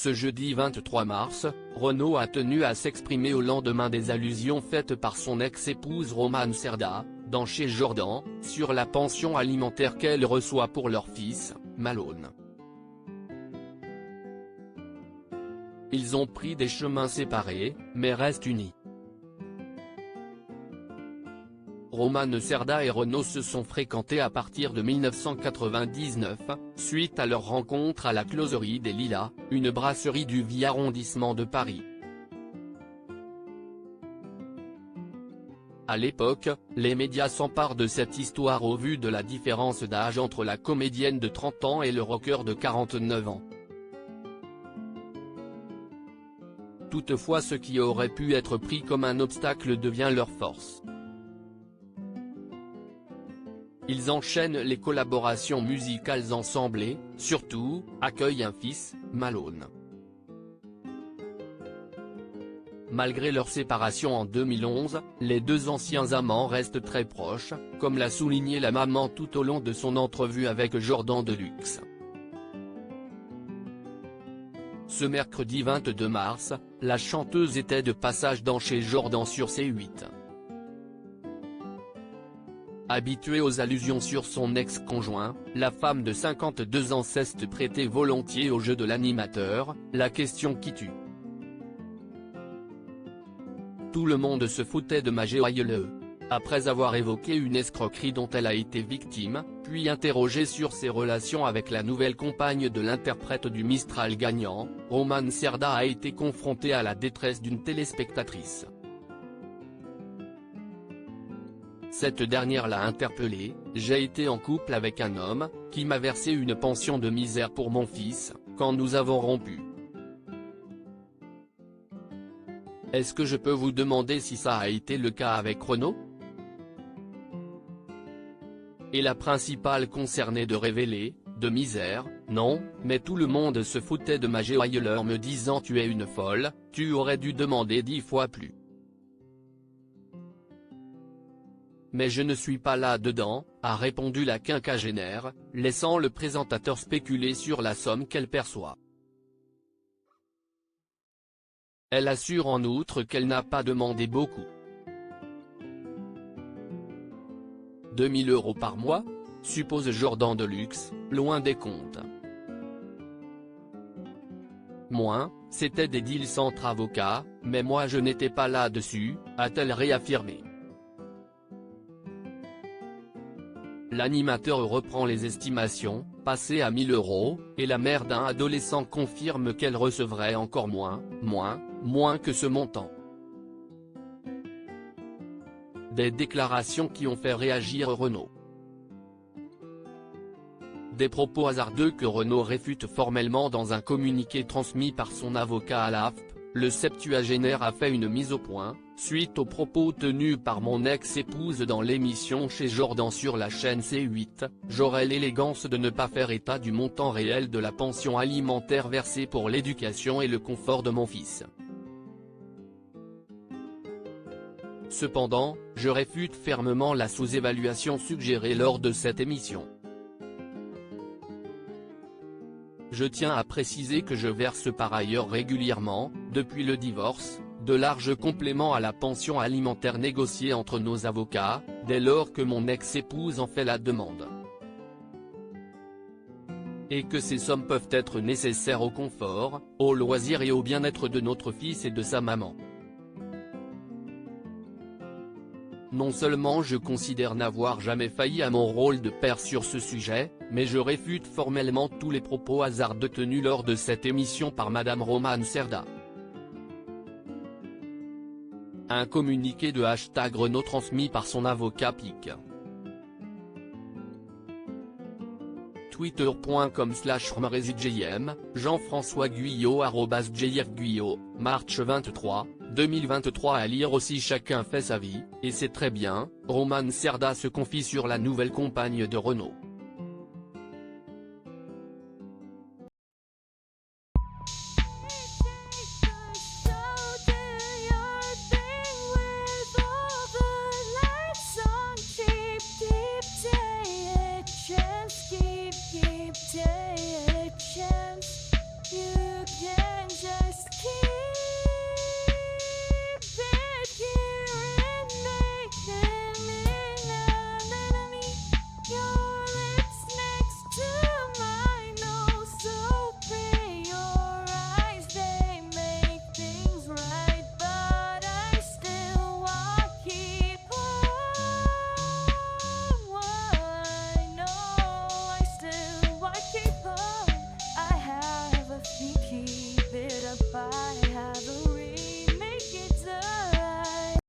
Ce jeudi 23 mars, Renaud a tenu à s'exprimer au lendemain des allusions faites par son ex-épouse Romane Cerda, dans Chez Jordan, sur la pension alimentaire qu'elle reçoit pour leur fils, Malone. Ils ont pris des chemins séparés, mais restent unis. Romane Cerda et Renaud se sont fréquentés à partir de 1999, suite à leur rencontre à la Closerie des Lilas, une brasserie du 8e arrondissement de Paris. À l'époque, les médias s'emparent de cette histoire au vu de la différence d'âge entre la comédienne de 30 ans et le rocker de 49 ans. Toutefois, ce qui aurait pu être pris comme un obstacle devient leur force. Ils enchaînent les collaborations musicales ensemble et, surtout, accueillent un fils, Malone. Malgré leur séparation en 2011, les deux anciens amants restent très proches, comme l'a souligné la maman tout au long de son entrevue avec Jordan Deluxe. Ce mercredi 22 mars, la chanteuse était de passage dans Chez Jordan sur C8. Habituée aux allusions sur son ex-conjoint, la femme de 52 ans s'est prêtée volontiers au jeu de l'animateur, la question qui tue. Tout le monde se foutait de ma GOILE. Après avoir évoqué une escroquerie dont elle a été victime, puis interrogée sur ses relations avec la nouvelle compagne de l'interprète du Mistral gagnant, Romane Cerda a été confrontée à la détresse d'une téléspectatrice. Cette dernière l'a interpellée: « J'ai été en couple avec un homme, qui m'a versé une pension de misère pour mon fils, quand nous avons rompu. Est-ce que je peux vous demander si ça a été le cas avec Renaud ?» Et la principale concernée de révéler: « De misère, non, mais tout le monde se foutait de ma GOILE en me disant tu es une folle, tu aurais dû demander 10 fois plus. Mais je ne suis pas là-dedans », a répondu la quinquagénaire, laissant le présentateur spéculer sur la somme qu'elle perçoit. Elle assure en outre qu'elle n'a pas demandé beaucoup. 2 000 € par mois, suppose Jordan Deluxe, loin des comptes. Moins, c'était des deals entre avocats, mais moi je n'étais pas là-dessus, a-t-elle réaffirmé. L'animateur reprend les estimations, passées à 1 000 €, et la mère d'un adolescent confirme qu'elle recevrait encore moins que ce montant. Des déclarations qui ont fait réagir Renaud. Des propos hasardeux que Renaud réfute formellement dans un communiqué transmis par son avocat à l'AFP. Le septuagénaire a fait une mise au point, suite aux propos tenus par mon ex-épouse dans l'émission Chez Jordan sur la chaîne C8, j'aurais l'élégance de ne pas faire état du montant réel de la pension alimentaire versée pour l'éducation et le confort de mon fils. Cependant, je réfute fermement la sous-évaluation suggérée lors de cette émission. Je tiens à préciser que je verse par ailleurs régulièrement, depuis le divorce, de larges compléments à la pension alimentaire négociée entre nos avocats, dès lors que mon ex-épouse en fait la demande. Et que ces sommes peuvent être nécessaires au confort, au loisir et au bien-être de notre fils et de sa maman. Non seulement je considère n'avoir jamais failli à mon rôle de père sur ce sujet, mais je réfute formellement tous les propos hasardeux tenus lors de cette émission par Madame Romane Cerda. Un communiqué de #Renaud transmis par son avocat pique. Twitter.com/RMRZJM, Jean-François Guyot @JFGuyot, March 23, 2023. À lire aussi: chacun fait sa vie, et c'est très bien. Romane Cerda se confie sur la nouvelle compagne de Renaud.